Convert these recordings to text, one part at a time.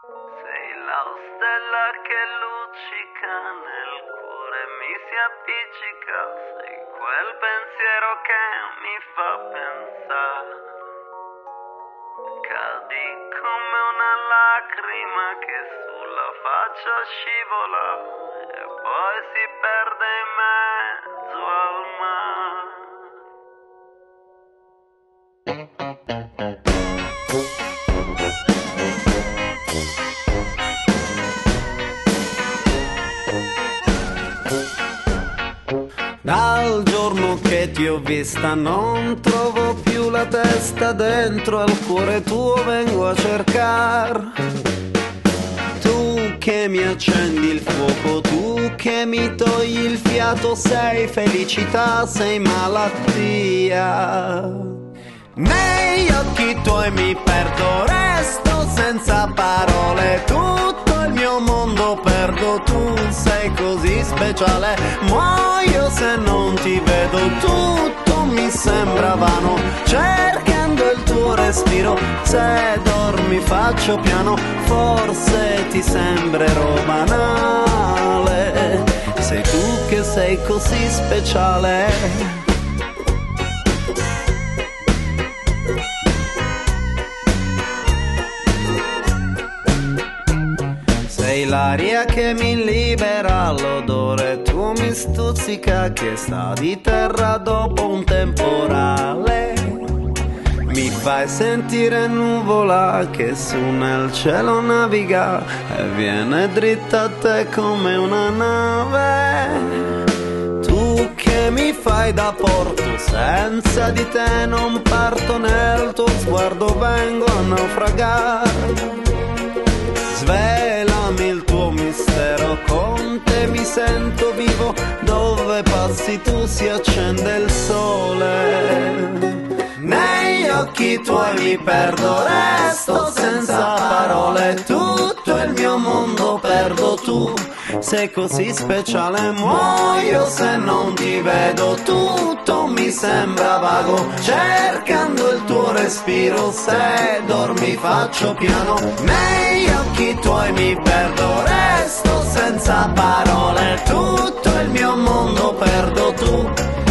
Sei la stella che luccica nel cuore, mi si appiccica, sei quel pensiero che mi fa pensare. Cadi come una lacrima che sulla faccia scivola e poi si perde in mezzo al mare. Dal giorno che ti ho vista non trovo più la testa dentro al cuore tuo vengo a cercar. Tu che mi accendi il fuoco, tu che mi togli il fiato, sei felicità, sei malattia. Negli occhi tuoi mi perdo, resto senza parole, tutto il mio mondo perdo, tu sei così speciale, muoio se non ti vedo, tutto mi sembra vano, cercando il tuo respiro, se dormi faccio piano, forse ti sembrerò banale, sei tu che sei così speciale. Sei l'aria che mi libera, l'odore tu mi stuzzica che sta di terra dopo un temporale. Mi fai sentire nuvola che su nel cielo naviga e viene dritta a te come una nave. Tu che mi fai da porto, senza di te non parto, nel tuo sguardo vengo a naufragare. Svelami il tuo mistero, con te mi sento vivo, dove passi tu si accende il sole. Negli occhi tuoi mi perdo, resto senza parole, tutto il mio mondo perdo, tu sei così speciale, muoio se non ti vedo, tutto mi sembra vago, cercando il tuo respiro, se dormi faccio piano, negli occhi tuoi mi perdo, resto senza parole, tutto il mio mondo perdo, tu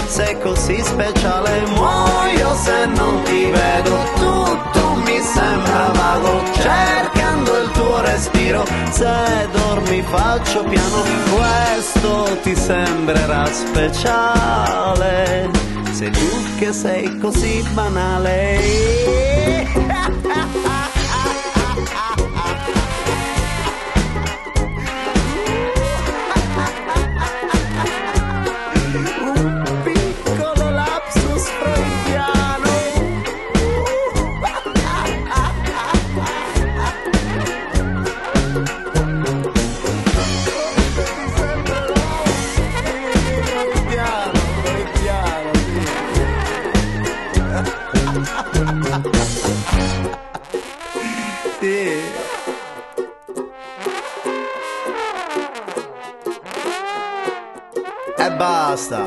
sei così speciale, muoio se non ti vedo, tutto mi sembra vago, cercando il tuo respiro, se dormi faccio piano, questo ti sembrerà speciale, sei tu che sei così banale. Sì. E basta.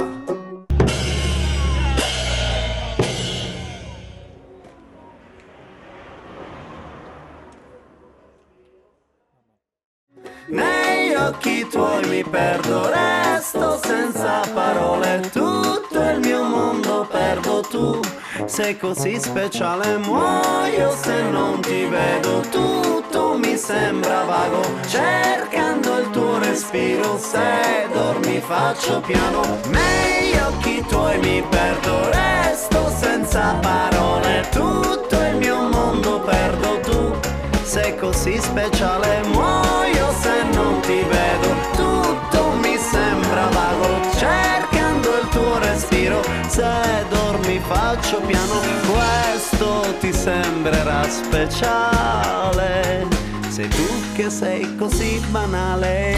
Negli occhi tuoi mi perdo, resto senza parole, tutto il mio mondo perdo, tu sei così speciale, muoio se non ti vedo, tutto mi sembra vago, cercando il tuo respiro, se dormi faccio piano, negli occhi tuoi mi perdo, resto senza parole, tutto il mio mondo perdo, tu sei così speciale, muoio se non ti vedo, tutto mi sembra vago, cercando il tuo respiro, se dormi faccio piano, questo ti sembrerà speciale, sei tu che sei così banale.